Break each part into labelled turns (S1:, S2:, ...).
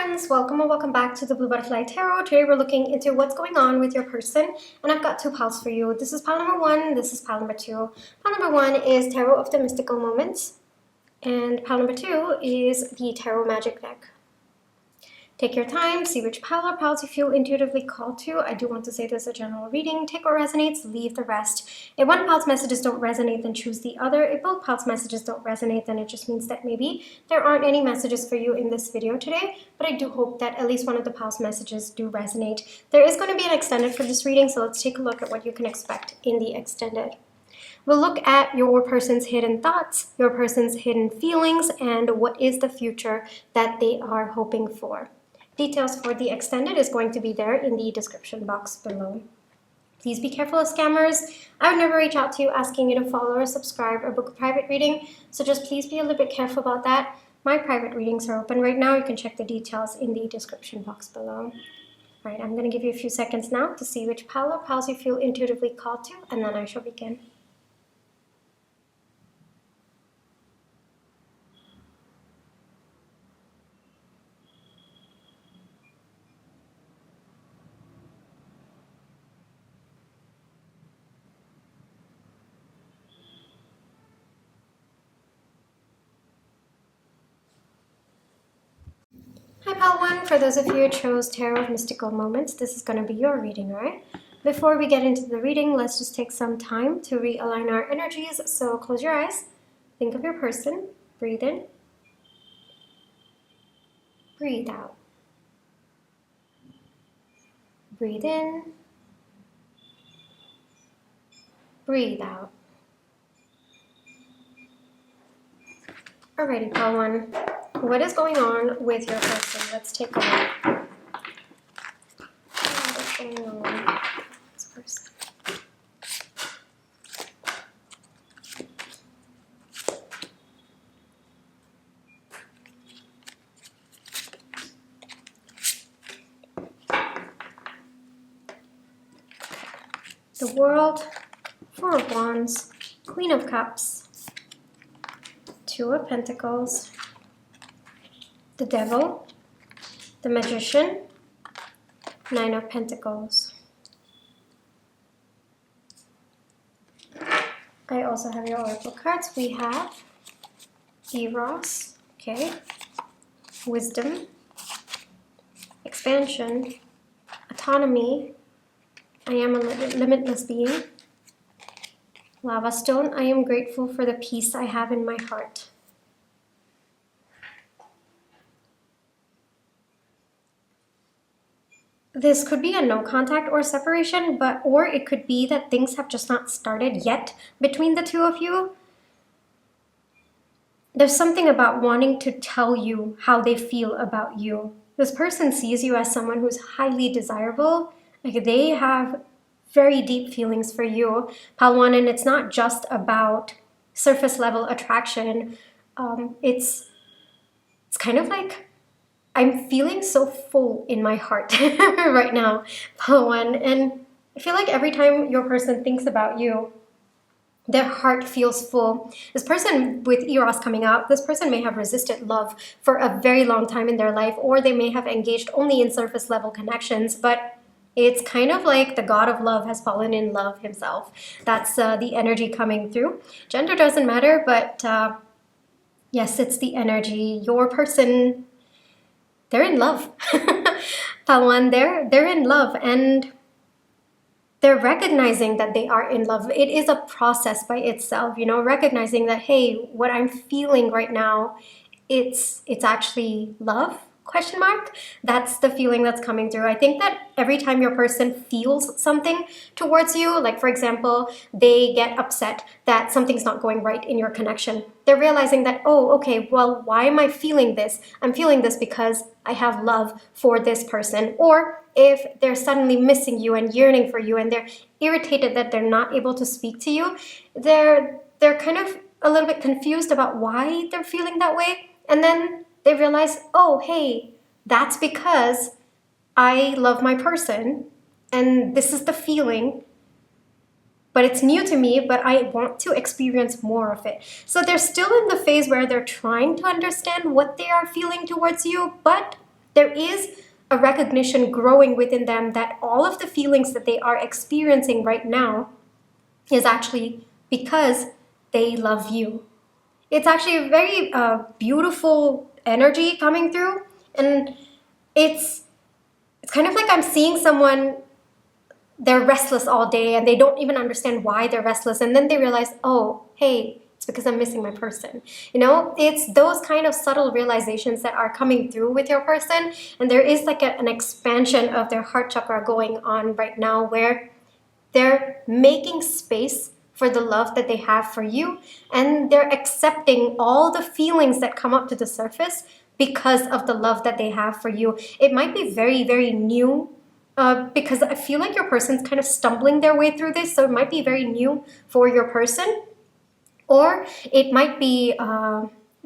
S1: friends, welcome or welcome back to the Blue Butterfly Tarot. Today we're looking into what's going on with your person, and I've got two piles for you. This is pile number one, this is pile number two. Pile number one is Tarot of the Mystical Moments, and pile number two is the Tarot Magic deck. Take your time, see which pile or piles you feel intuitively called to. I do want to say this is a general reading. Take what resonates, leave the rest. If one pile's messages don't resonate, then choose the other. If both piles' messages don't resonate, then it just means that maybe there aren't any messages for you in this video today, but I do hope that at least one of the piles' messages do resonate. There is going to be an extended for this reading, so let's take a look at what you can expect in the extended. We'll look at your person's hidden thoughts, your person's hidden feelings, and what is the future that they are hoping for. Details for the extended is going to be there in the description box below. Please be careful of scammers. I would never reach out to you asking you to follow or subscribe or book a private reading, so just please be a little bit careful about that. My private readings are open right now. You can check the details in the description box below. All right, I'm going to give you a few seconds now to see which pile or piles you feel intuitively called to, and then I shall begin. Hi pile one, for those of you who chose Tarot of Mystical Moments, this is going to be your reading, right? Before we get into the reading, let's just take some time to realign our energies. So close your eyes, think of your person, breathe in, breathe out. Breathe in, breathe out. Alrighty, pile one. What is going on with your person? Let's take a look. What's going on with this person? The World, Four of Wands, Queen of Cups, Two of Pentacles, the Devil, the Magician, Nine of Pentacles. I also have your oracle cards. We have Eros, okay, Wisdom, Expansion, Autonomy, I am a limitless being, Lava Stone, I am grateful for the peace I have in my heart. This could be a no contact or separation, or it could be that things have just not started yet between the two of you. There's something about wanting to tell you how they feel about you. This person sees you as someone who's highly desirable. Like, they have very deep feelings for you, pile one, and it's not just about surface level attraction. It's kind of like, I'm feeling so full in my heart right now, pile one, and I feel like every time your person thinks about you, their heart feels full. This person with Eros coming out, this person may have resisted love for a very long time in their life, or they may have engaged only in surface level connections, but it's kind of like the god of love has fallen in love himself. That's the energy coming through. Gender doesn't matter, but yes, it's the energy. Your person, they're in love. Pile one, they're in love, and they're recognizing that they are in love. It is a process by itself, you know, recognizing that, hey, what I'm feeling right now, it's actually love, question mark. That's the feeling that's coming through. I think that every time your person feels something towards you, like for example, they get upset that something's not going right in your connection, they're realizing that, oh, okay, well, why am I feeling this? I'm feeling this because I have love for this person. Or if they're suddenly missing you and yearning for you, and they're irritated that they're not able to speak to you, they're kind of a little bit confused about why they're feeling that way. And then they realize, oh, hey, that's because I love my person, and this is the feeling, but it's new to me, but I want to experience more of it. So they're still in the phase where they're trying to understand what they are feeling towards you, but there is a recognition growing within them that all of the feelings that they are experiencing right now is actually because they love you. It's actually a very beautiful energy coming through, and it's kind of like I'm seeing someone, they're restless all day and they don't even understand why they're restless, and then they realize, oh, hey, it's because I'm missing my person. It's those kind of subtle realizations that are coming through with your person, and there is like an expansion of their heart chakra going on right now, where they're making space for the love that they have for you, and they're accepting all the feelings that come up to the surface because of the love that they have for you. It might be very, very new, because I feel like your person's kind of stumbling their way through this, so it might be very new for your person, or it might be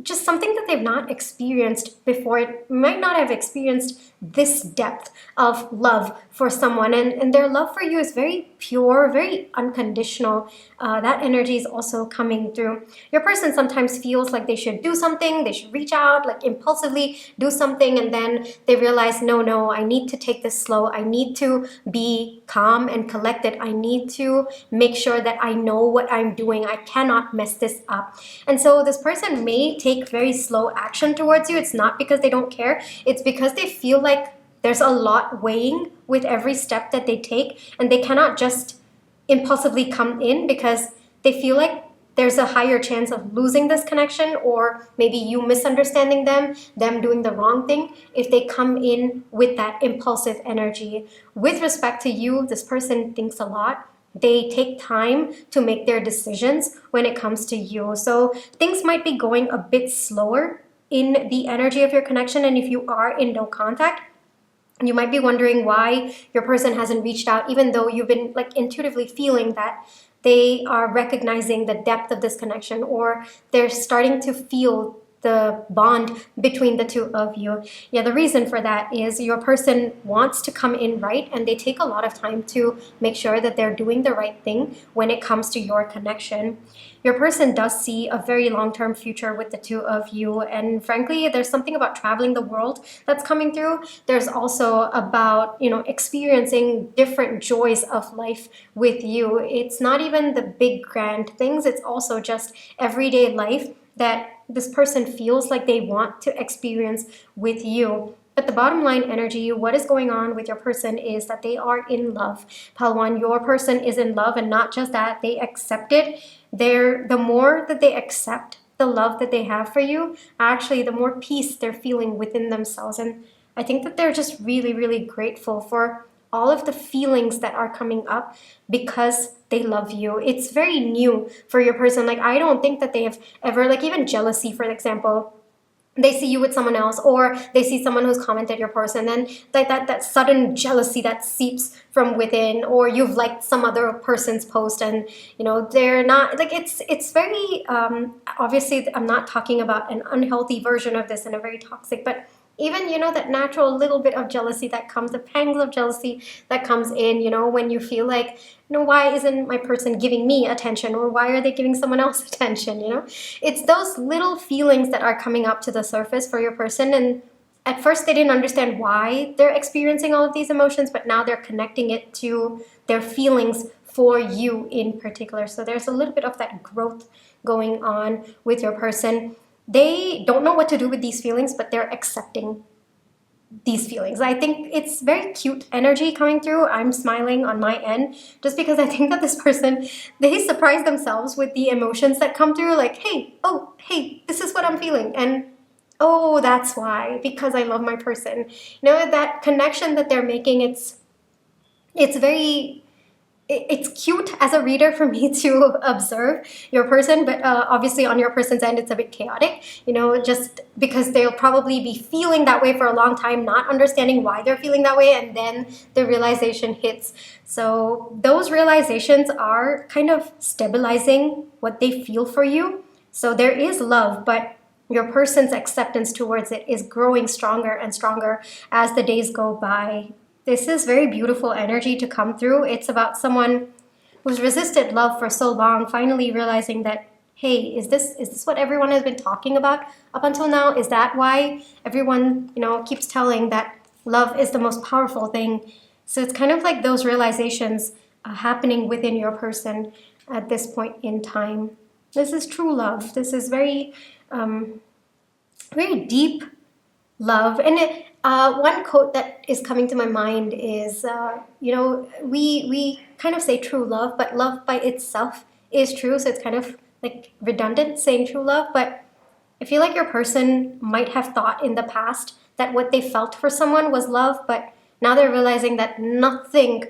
S1: just something that they've not experienced before. It might not have experienced this depth of love for someone, and their love for you is very pure, very unconditional. That energy is also coming through. Your person sometimes feels like they should do something, they should reach out, like impulsively do something, and then they realize, no, I need to take this slow. I need to be calm and collected. I need to make sure that I know what I'm doing. I cannot mess this up. And so this person may take very slow action towards you. It's not because they don't care. It's because they feel like there's a lot weighing with every step that they take, and they cannot just impulsively come in because they feel like there's a higher chance of losing this connection, or maybe you misunderstanding them doing the wrong thing if they come in with that impulsive energy. With respect to you, this person thinks a lot. They take time to make their decisions when it comes to you. So things might be going a bit slower in the energy of your connection. And if you are in no contact, you might be wondering why your person hasn't reached out, even though you've been like intuitively feeling that they are recognizing the depth of this connection, or they're starting to feel the bond between the two of you. Yeah, the reason for that is your person wants to come in right, and they take a lot of time to make sure that they're doing the right thing when it comes to your connection. Your person does see a very long-term future with the two of you, and frankly, there's something about traveling the world that's coming through. There's also about, experiencing different joys of life with you. It's not even the big grand things, it's also just everyday life that this person feels like they want to experience with you. But the bottom line energy, what is going on with your person is that they are in love. Palwan, your person is in love, and not just that, they accept it. The more that they accept the love that they have for you, actually the more peace they're feeling within themselves. And I think that they're just really, really grateful for all of the feelings that are coming up because they love you. It's very new for your person. Like, I don't think that they have ever, like, even jealousy, for example, they see you with someone else, or they see someone who's commented your post, and then like that sudden jealousy that seeps from within, or you've liked some other person's post, and they're not like, it's very obviously I'm not talking about an unhealthy version of this and a very toxic, but even that natural little bit of jealousy that comes, the pangs of jealousy that comes in, when you feel like, why isn't my person giving me attention, or why are they giving someone else attention? It's those little feelings that are coming up to the surface for your person, and at first they didn't understand why they're experiencing all of these emotions, but now they're connecting it to their feelings for you in particular. So there's a little bit of that growth going on with your person. They don't know what to do with these feelings, but they're accepting these feelings. I think it's very cute energy coming through. I'm smiling on my end just because I think that this person, they surprise themselves with the emotions that come through, like, hey, this is what I'm feeling. And oh, that's why, because I love my person. That connection that they're making, it's cute as a reader for me to observe your person, but obviously on your person's end, it's a bit chaotic, just because they'll probably be feeling that way for a long time, not understanding why they're feeling that way, and then the realization hits. So those realizations are kind of stabilizing what they feel for you. So there is love, but your person's acceptance towards it is growing stronger and stronger as the days go by. This is very beautiful energy to come through. It's about someone who's resisted love for so long, finally realizing that hey, is this what everyone has been talking about up until now? Is that why everyone, keeps telling that love is the most powerful thing? So it's kind of like those realizations happening within your person at this point in time. This is true love. This is very, very deep love. And one quote that is coming to my mind is, we kind of say true love, but love by itself is true. So it's kind of like redundant saying true love. But I feel like your person might have thought in the past that what they felt for someone was love, but now they're realizing that nothing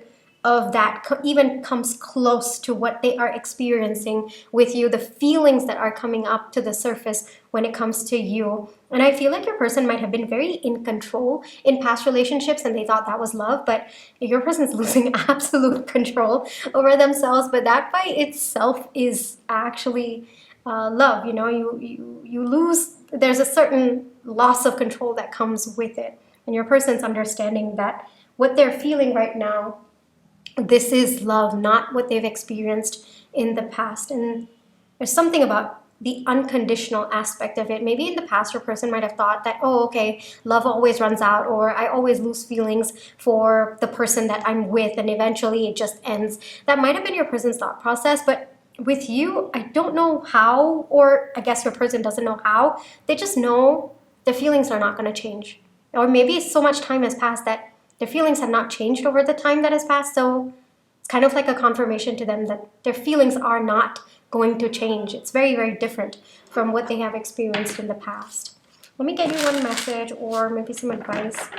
S1: of that even comes close to what they are experiencing with you, the feelings that are coming up to the surface when it comes to you. And I feel like your person might have been very in control in past relationships and they thought that was love, but your person's losing absolute control over themselves. But that by itself is actually love. You lose, there's a certain loss of control that comes with it. And your person's understanding that what they're feeling right now, this is love, not what they've experienced in the past. And there's something about the unconditional aspect of it. Maybe in the past, your person might have thought that, oh, okay, love always runs out, or I always lose feelings for the person that I'm with, and eventually it just ends. That might have been your person's thought process, but with you, I don't know how, or I guess your person doesn't know how. They just know the feelings are not going to change. Or maybe so much time has passed that their feelings have not changed over the time that has passed, so it's kind of like a confirmation to them that their feelings are not going to change. It's very, very different from what they have experienced in the past. Let me get you one message or maybe some advice.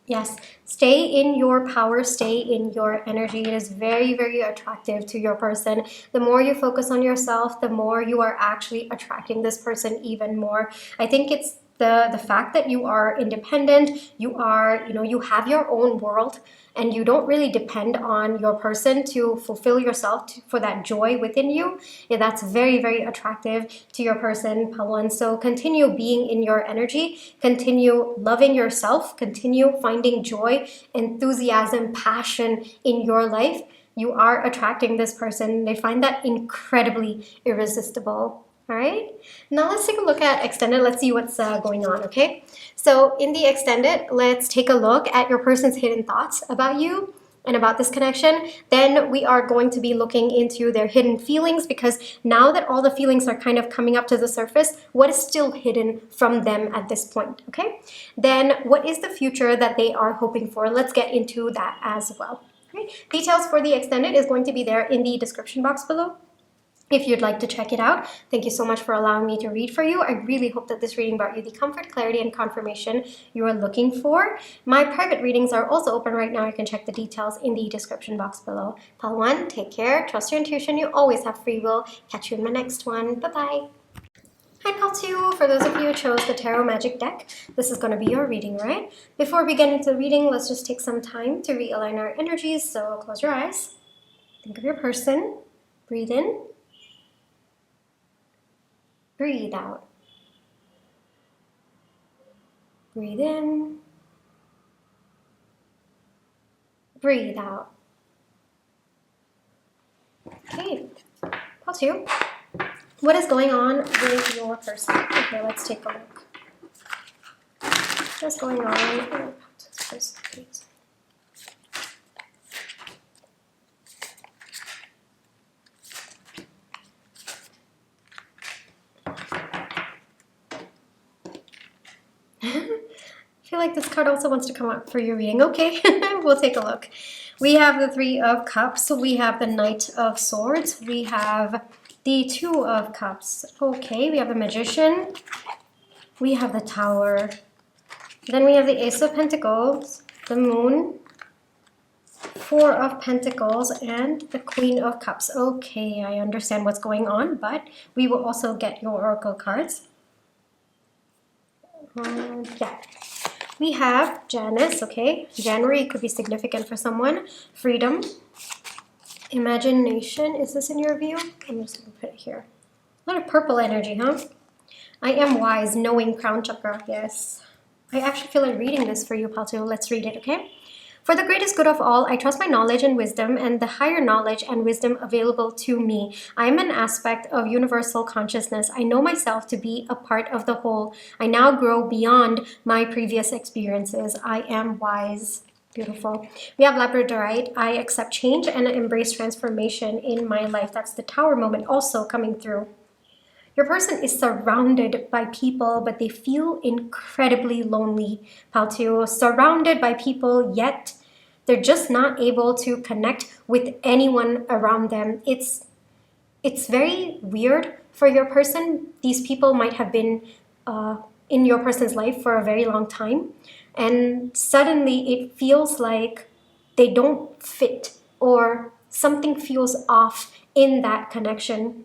S1: Yes, stay in your power, stay in your energy. It is very, very attractive to your person. The more you focus on yourself, the more you are actually attracting this person even more. I think it's the fact that you are independent, you are, you have your own world, and you don't really depend on your person to fulfill yourself for that joy within you. Yeah, that's very, very attractive to your person, Pawan. So continue being in your energy, continue loving yourself, continue finding joy, enthusiasm, passion in your life. You are attracting this person. They find that incredibly irresistible. All right, now let's take a look at extended. Let's see what's going on, okay? So in the extended, let's take a look at your person's hidden thoughts about you and about this connection. Then we are going to be looking into their hidden feelings, because now that all the feelings are kind of coming up to the surface, what is still hidden from them at this point, okay? Then what is the future that they are hoping for? Let's get into that as well. Okay? Details for the extended is going to be there in the description box below, if you'd like to check it out. Thank you so much for allowing me to read for you. I really hope that this reading brought you the comfort, clarity, and confirmation you are looking for. My private readings are also open right now. You can check the details in the description box below. Pal 1, take care. Trust your intuition. You always have free will. Catch you in my next one. Bye-bye. Hi Pal 2, for those of you who chose the Tarot Magic deck, this is going to be your reading, right? Before we get into the reading, let's just take some time to realign our energies. So close your eyes. Think of your person. Breathe in. Breathe out. Breathe in. Breathe out. Okay, Pal 2. What is going on with your person? Okay, let's take a look. What's going on with your person, please? I feel like this card also wants to come up for your reading. Okay, we'll take a look. We have the Three of Cups. We have the Knight of Swords. We have the Two of Cups. Okay, we have the Magician. We have the Tower. Then we have the Ace of Pentacles, the Moon, Four of Pentacles, and the Queen of Cups. Okay, I understand what's going on, but we will also get your Oracle cards. Yeah. We have Janus, okay? January could be significant for someone. Freedom. Imagination. Is this in your view? I'm just going to put it here. A lot of purple energy, huh? I am wise, knowing crown chakra. Yes. I actually feel like reading this for you, Pal 2. Let's read it, okay? For the greatest good of all, I trust my knowledge and wisdom and the higher knowledge and wisdom available to me. I am an aspect of universal consciousness. I know myself to be a part of the whole. I now grow beyond my previous experiences. I am wise. Beautiful. We have Labradorite. I accept change and embrace transformation in my life. That's the Tower moment also coming through. Your person is surrounded by people, but they feel incredibly lonely. Pile 2, surrounded by people, yet they're just not able to connect with anyone around them. It's very weird for your person. These people might have been in your person's life for a very long time, and suddenly it feels like they don't fit or something feels off in that connection.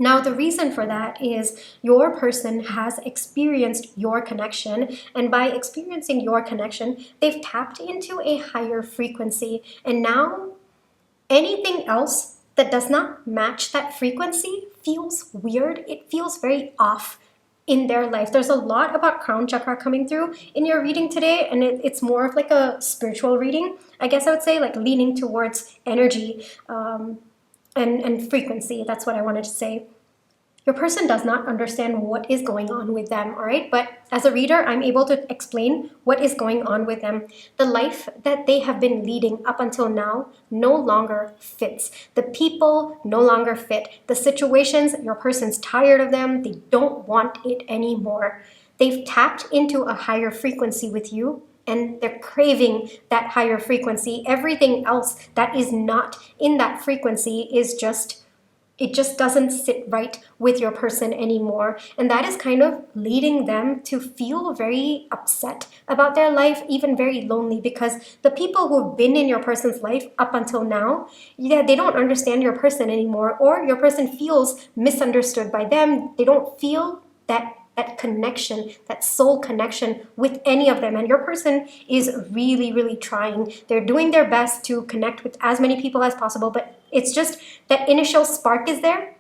S1: Now, the reason for that is your person has experienced your connection, and by experiencing your connection, they've tapped into a higher frequency. And now, anything else that does not match that frequency feels weird. It feels very off in their life. There's a lot about crown chakra coming through in your reading today, and it's more of like a spiritual reading, I guess I would say, like leaning towards energy and frequency. That's what I wanted to say. Your person does not understand what is going on with them, all right? But as a reader, I'm able to explain what is going on with them. The life that they have been leading up until now no longer fits. The people no longer fit. The situations, your person's tired of them. They don't want it anymore. They've tapped into a higher frequency with you, and they're craving that higher frequency. Everything else that is not in that frequency is just, it just doesn't sit right with your person anymore. And that is kind of leading them to feel very upset about their life, even very lonely, because the people who've been in your person's life up until now, yeah, they don't understand your person anymore, or your person feels misunderstood by them. They don't feel that connection, that soul connection with any of them. And your person is really, really trying. They're doing their best to connect with as many people as possible, but it's just that initial spark is there,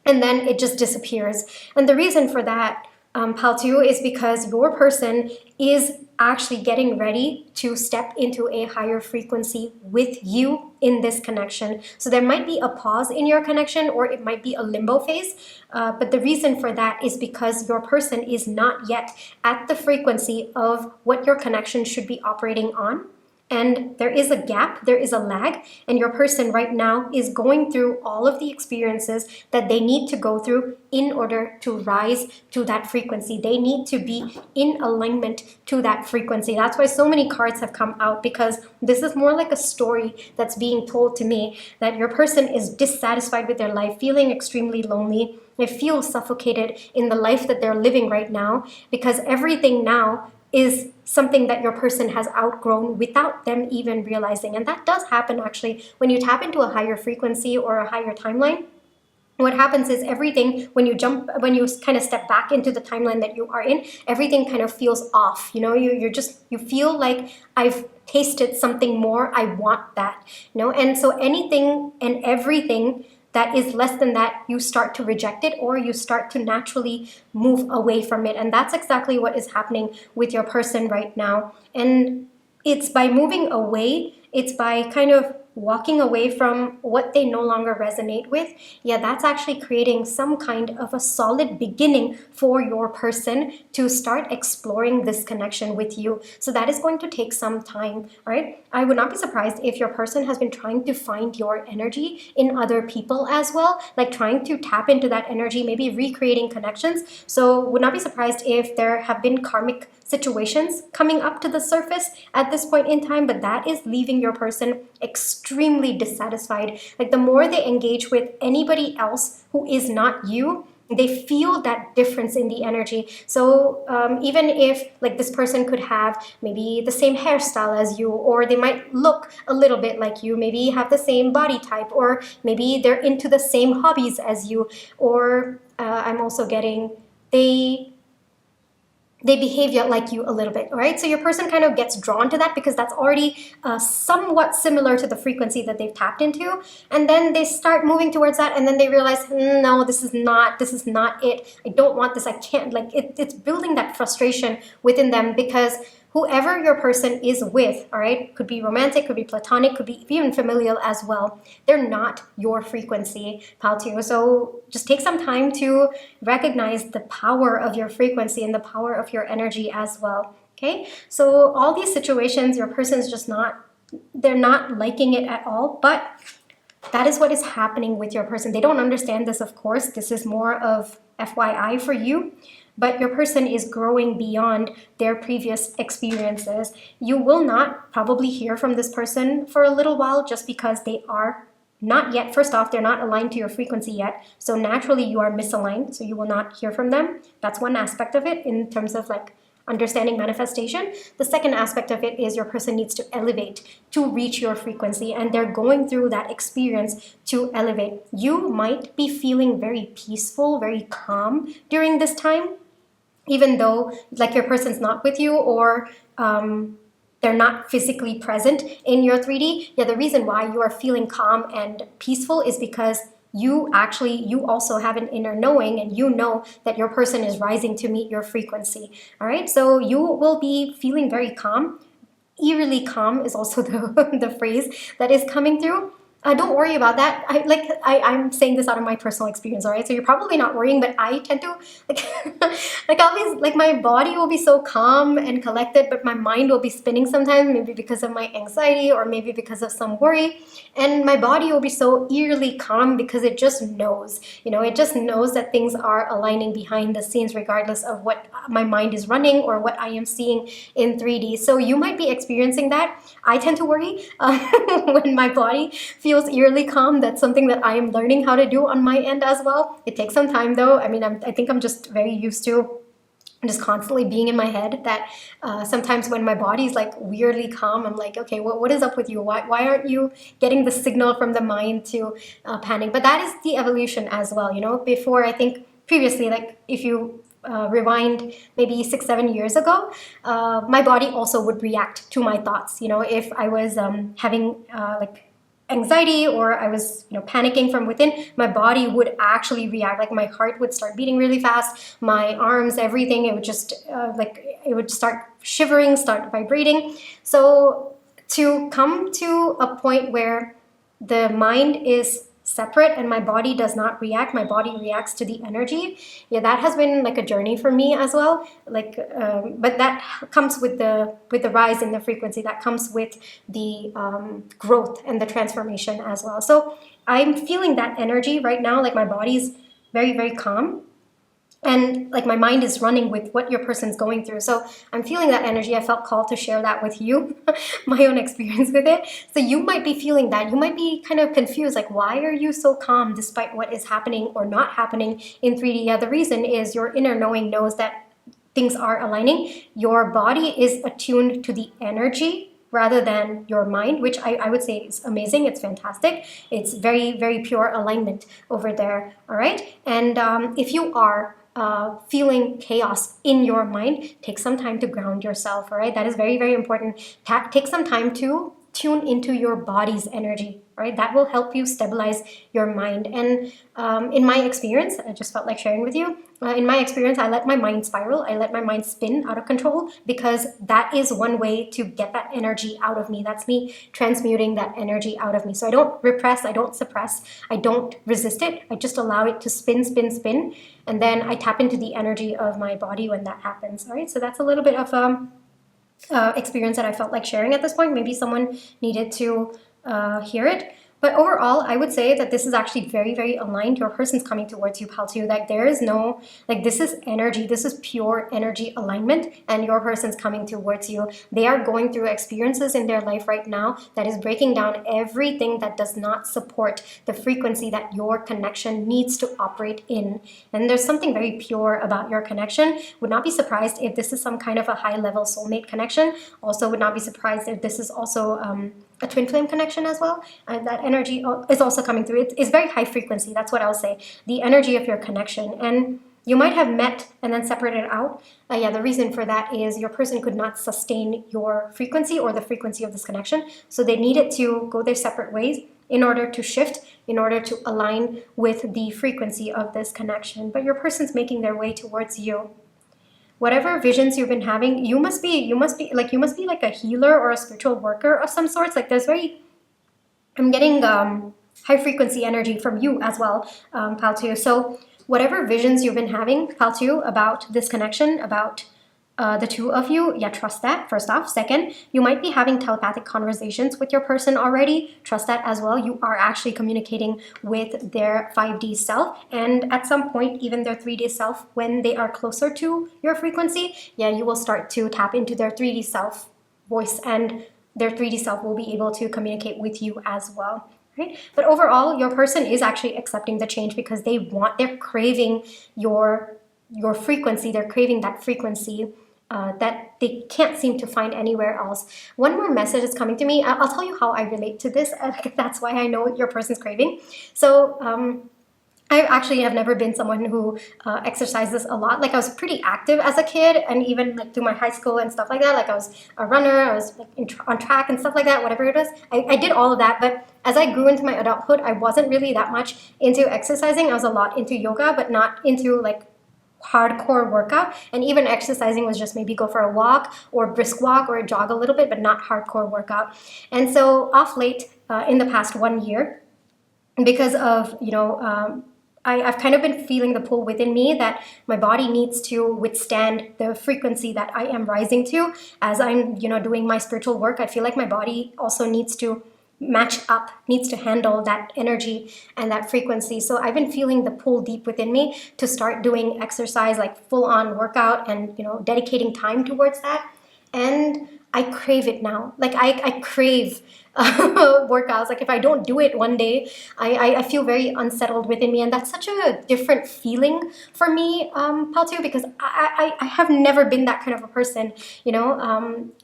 S1: and then it just disappears. And the reason for that, Pal 2, is because your person is actually getting ready to step into a higher frequency with you in this connection. So there might be a pause in your connection, or it might be a limbo phase. But the reason for that is because your person is not yet at the frequency of what your connection should be operating on. And there is a gap, there is a lag, and your person right now is going through all of the experiences that they need to go through in order to rise to that frequency. They need to be in alignment to that frequency. That's why so many cards have come out, because this is more like a story that's being told to me, that your person is dissatisfied with their life, feeling extremely lonely. They feel suffocated in the life that they're living right now, because everything now is something that your person has outgrown without them even realizing. And that does happen actually when you tap into a higher frequency or a higher timeline. What happens is everything, when you kind of step back into the timeline that you are in, everything kind of feels off. You know, you feel like, I've tasted something more, I want that. You know, and so anything and everything that is less than that, you start to reject it, or you start to naturally move away from it. And that's exactly what is happening with your person right now. And it's by moving away, it's by kind of walking away from what they no longer resonate with. Yeah, that's actually creating some kind of a solid beginning for your person to start exploring this connection with you. So that is going to take some time, right? I would not be surprised if your person has been trying to find your energy in other people as well, like trying to tap into that energy, maybe recreating connections. So would not be surprised if there have been karmic situations coming up to the surface at this point in time, but that is leaving your person extremely dissatisfied. Like the more they engage with anybody else who is not you, they feel that difference in the energy. So even if like this person could have maybe the same hairstyle as you, or they might look a little bit like you, maybe have the same body type, or maybe they're into the same hobbies as you, or I'm also getting they behave like you a little bit, all right? So your person kind of gets drawn to that because that's already somewhat similar to the frequency that they've tapped into. And then they start moving towards that, and then they realize, no, this is not it. I don't want this, I can't. Like it's building that frustration within them, because whoever your person is with, all right, could be romantic, could be platonic, could be even familial as well. They're not your frequency, pal two. So just take some time to recognize the power of your frequency and the power of your energy as well. Okay, so all these situations, your person's just not, they're not liking it at all, but that is what is happening with your person. They don't understand this, of course. This is more of FYI for you, but your person is growing beyond their previous experiences. You will not probably hear from this person for a little while just because they are not yet, first off, they're not aligned to your frequency yet. So naturally you are misaligned, so you will not hear from them. That's one aspect of it in terms of like understanding manifestation. The second aspect of it is your person needs to elevate to reach your frequency, and they're going through that experience to elevate. You might be feeling very peaceful, very calm during this time, even though like your person's not with you, or they're not physically present in your 3D. Yeah, the reason why you are feeling calm and peaceful is because you also have an inner knowing, and you know that your person is rising to meet your frequency. All right, so you will be feeling very calm. Eerily calm is also the phrase that is coming through. Don't worry about that. I'm saying this out of my personal experience, all right? So you're probably not worrying, but I tend to like I'll be like, my body will be so calm and collected, but my mind will be spinning sometimes, maybe because of my anxiety or maybe because of some worry. And my body will be so eerily calm because it just knows, it just knows that things are aligning behind the scenes, regardless of what my mind is running or what I am seeing in 3D. So you might be experiencing that. I tend to worry when my body feels eerily calm. That's something that I am learning how to do on my end as well. It takes some time though. I mean, I think I'm just very used to just constantly being in my head that sometimes when my body's like weirdly calm, I'm like, okay, what is up with you? Why aren't you getting the signal from the mind to panic? But that is the evolution as well. Before, I think previously, like if you rewind maybe 6-7 years ago, my body also would react to my thoughts. If I was having like anxiety, or I was panicking from within, my body would actually react. Like my heart would start beating really fast, my arms, everything, it would just it would start shivering, start vibrating. So to come to a point where the mind is separate and my body does not react, my body reacts to the energy, yeah, that has been like a journey for me as well. But that comes with the rise in the frequency, that comes with the growth and the transformation as well. So I'm feeling that energy right now, like my body's very, very calm, and like my mind is running with what your person's going through. So I'm feeling that energy. I felt called to share that with you, my own experience with it. So you might be feeling that. You might be kind of confused, like, why are you so calm despite what is happening or not happening in 3D? Yeah, the reason is your inner knowing knows that things are aligning. Your body is attuned to the energy rather than your mind, which I would say is amazing. It's fantastic. It's very, very pure alignment over there. All right. And if you are feeling chaos in your mind, take some time to ground yourself. All right, that is very, very important. Take some time to tune into your body's energy. All right, that will help you stabilize your mind. And in my experience, I just felt like sharing with you. In my experience, I let my mind spiral. I let my mind spin out of control, because that is one way to get that energy out of me. That's me transmuting that energy out of me. So I don't repress, I don't suppress, I don't resist it. I just allow it to spin, spin, spin. And then I tap into the energy of my body when that happens. All right, so that's a little bit of experience that I felt like sharing at this point. Maybe someone needed to hear it. But overall, I would say that this is actually very, very aligned. Your person's coming towards you, pal, too. Like there is no, like this is energy. This is pure energy alignment, and your person's coming towards you. They are going through experiences in their life right now that is breaking down everything that does not support the frequency that your connection needs to operate in. And there's something very pure about your connection. Would not be surprised if this is some kind of a high-level soulmate connection. Also would not be surprised if this is also a twin flame connection as well. That energy is also coming through. It's very high frequency. That's what I'll say. The energy of your connection. And you might have met and then separated out. Yeah, the reason for that is your person could not sustain your frequency or the frequency of this connection. So they needed to go their separate ways in order to shift, in order to align with the frequency of this connection. But your person's making their way towards you. whatever visions you've been having, you must be like a healer or a spiritual worker of some sorts. Like I'm getting high frequency energy from you as well, Pal 2. So whatever visions you've been having, Pal 2, about this connection, about the two of you, yeah, trust that, first off. Second, you might be having telepathic conversations with your person already. Trust that as well. You are actually communicating with their 5D self, and at some point, even their 3D self, when they are closer to your frequency, yeah, you will start to tap into their 3D self voice, and their 3D self will be able to communicate with you as well. Right? But overall, your person is actually accepting the change because they're craving your frequency. They're craving that frequency that they can't seem to find anywhere else. One more message is coming to me. I'll tell you how I relate to this. That's why I know what your person's craving. So I actually have never been someone who exercises a lot. Like, I was pretty active as a kid, and even like through my high school and stuff like that. Like, I was a runner, I was like on track and stuff like that, whatever it was. I did all of that, but as I grew into my adulthood, I wasn't really that much into exercising. I was a lot into yoga, but not into like hardcore workout. And even exercising was just maybe go for a walk or brisk walk or jog a little bit, but not hardcore workout. And so off late, in the past 1 year, because of I've kind of been feeling the pull within me that my body needs to withstand the frequency that I am rising to as I'm doing my spiritual work. I feel like my body also needs to match up, needs to handle that energy and that frequency. So I've been feeling the pull deep within me to start doing exercise, like full-on workout, and dedicating time towards that. And I crave it now. Like, I crave workouts. Like, if I don't do it one day, I feel very unsettled within me, and that's such a different feeling for me, Paltu, because I have never been that kind of a person.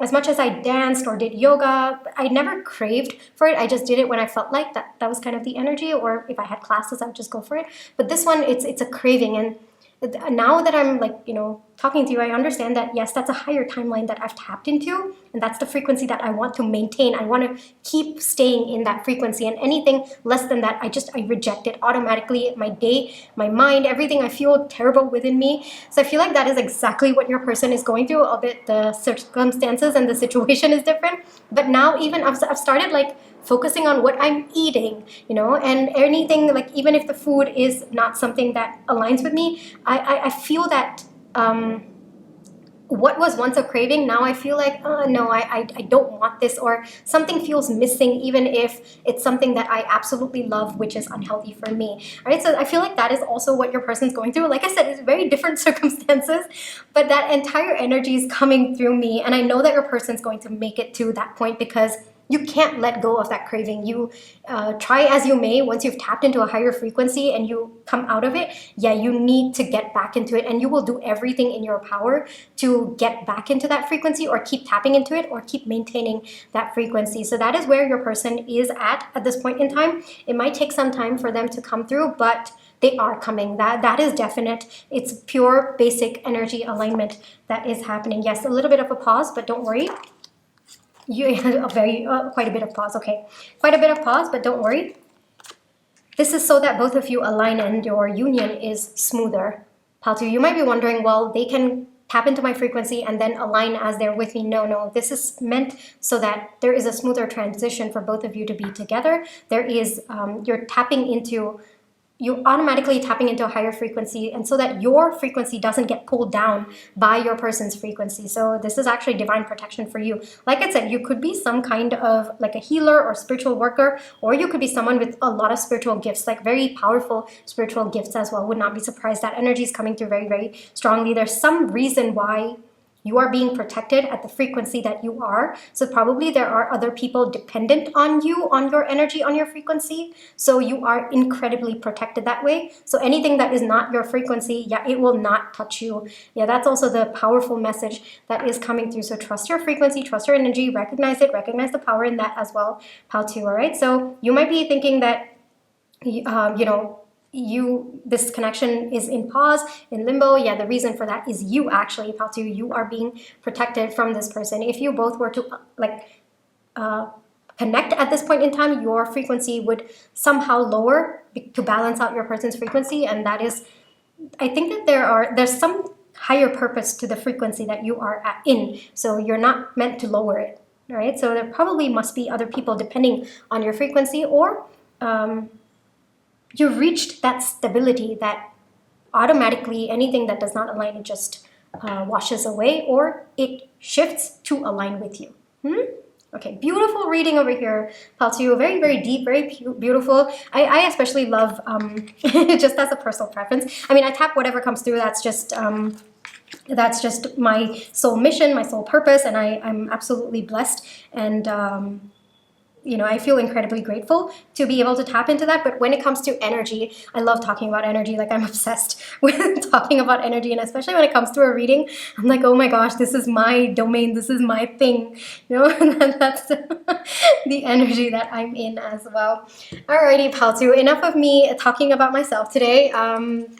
S1: As much as I danced or did yoga, I never craved for it. I just did it when I felt like that was kind of the energy, or if I had classes, I would just go for it. But this one, it's a craving. And now that I'm talking to you, I understand that yes, that's a higher timeline that I've tapped into, and that's the frequency that I want to maintain. I want to keep staying in that frequency, and anything less than that, I reject it automatically. My day, my mind, everything, I feel terrible within me. So I feel like that is exactly what your person is going through, albeit the circumstances and the situation is different. But now even I've started focusing on what I'm eating, and anything, even if the food is not something that aligns with me, I feel that what was once a craving, now I feel like, no, I don't want this, or something feels missing, even if it's something that I absolutely love, which is unhealthy for me. All right, so I feel like that is also what your person's going through. Like I said, it's very different circumstances, but that entire energy is coming through me, and I know that your person's going to make it to that point, because you can't let go of that craving. You try as you may, once you've tapped into a higher frequency and you come out of it, yeah, you need to get back into it, and you will do everything in your power to get back into that frequency, or keep tapping into it, or keep maintaining that frequency. So that is where your person is at this point in time. It might take some time for them to come through, but they are coming. That is definite. It's pure basic energy alignment that is happening. Yes, a little bit of a pause, but don't worry. You quite a bit of pause. Okay, quite a bit of pause, but don't worry. This is so that both of you align and your union is smoother. Paltu, you might be wondering, well, they can tap into my frequency and then align as they're with me. No, this is meant so that there is a smoother transition for both of you to be together. There is, you're automatically tapping into a higher frequency, and so that your frequency doesn't get pulled down by your person's frequency. So this is actually divine protection for you. Like I said, you could be some kind of like a healer or spiritual worker, or you could be someone with a lot of spiritual gifts, like very powerful spiritual gifts as well. Would not be surprised. That energy is coming through very, very strongly. There's some reason why you are being protected at the frequency that you are. So probably there are other people dependent on you, on your energy, on your frequency. So you are incredibly protected that way. So anything that is not your frequency, yeah, it will not touch you. Yeah, that's also the powerful message that is coming through. So trust your frequency, trust your energy, recognize it, recognize the power in that as well. How to, all right? So you might be thinking that, this connection is in pause, in limbo. Yeah, the reason for that is you actually, Paltu, you are being protected from this person. If you both were to connect at this point in time, your frequency would somehow lower to balance out your person's frequency. And that is, I think that there's some higher purpose to the frequency that you are in. So you're not meant to lower it, right? So there probably must be other people depending on your frequency, or you've reached that stability that automatically anything that does not align, it just washes away, or it shifts to align with you. Okay, beautiful reading over here, Paltu. Very, very deep, very beautiful. I especially love, just as a personal preference. I mean, I tap whatever comes through. That's just my soul mission, my soul purpose, and I'm absolutely blessed. And you know, I feel incredibly grateful to be able to tap into that. But when it comes to energy, I love talking about energy. Like, I'm obsessed with talking about energy. And especially when it comes to a reading, I'm like, oh my gosh, this is my domain. This is my thing. You know, and that's the energy that I'm in as well. Alrighty, Paltu, enough of me talking about myself today.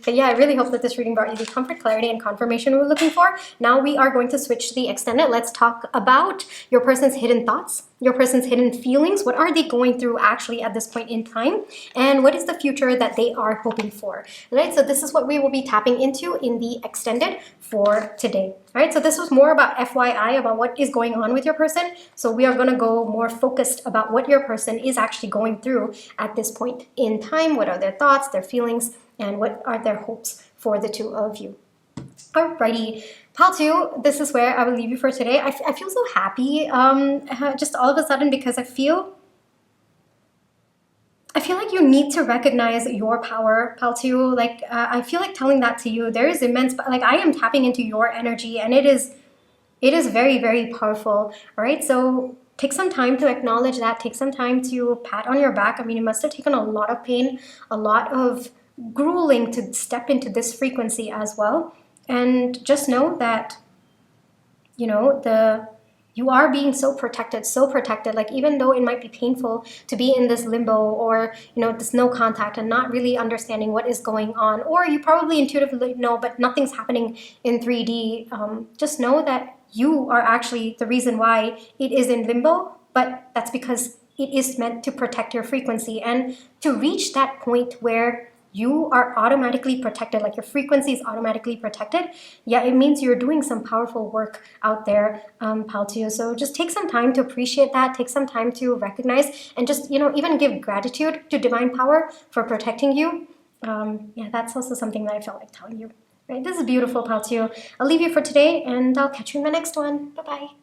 S1: But yeah, I really hope that this reading brought you the comfort, clarity, and confirmation we were looking for. Now we are going to switch to the extended. Let's talk about your person's hidden thoughts, your person's hidden feelings. What are they going through actually at this point in time? And what is the future that they are hoping for? Right, so this is what we will be tapping into in the extended for today. All right, so this was more about FYI, about what is going on with your person. So we are going to go more focused about what your person is actually going through at this point in time. What are their thoughts, their feelings, and what are their hopes for the two of you? Alrighty, Paltu, this is where I will leave you for today. I feel so happy just all of a sudden, because I feel like you need to recognize your power, Paltu. Like, I feel like telling that to you. There is immense, like, I am tapping into your energy, and it is very, very powerful. All right, so take some time to acknowledge that. Take some time to pat on your back. I mean, it must have taken a lot of pain, a lot of grueling to step into this frequency as well. And just know that, you know, you are being so protected, like, even though it might be painful to be in this limbo, or, you know, this no contact and not really understanding what is going on, or you probably intuitively know, but nothing's happening in 3D. Just know that you are actually the reason why it is in limbo, but that's because it is meant to protect your frequency. And to reach that point where you are automatically protected, like your frequency is automatically protected, yeah, it means you're doing some powerful work out there, Paltu. So just take some time to appreciate that, take some time to recognize, and just, you know, even give gratitude to divine power for protecting you. Yeah, that's also something that I felt like telling you. Right, this is beautiful, Paltu. I'll leave you for today, and I'll catch you in the next one. Bye-bye.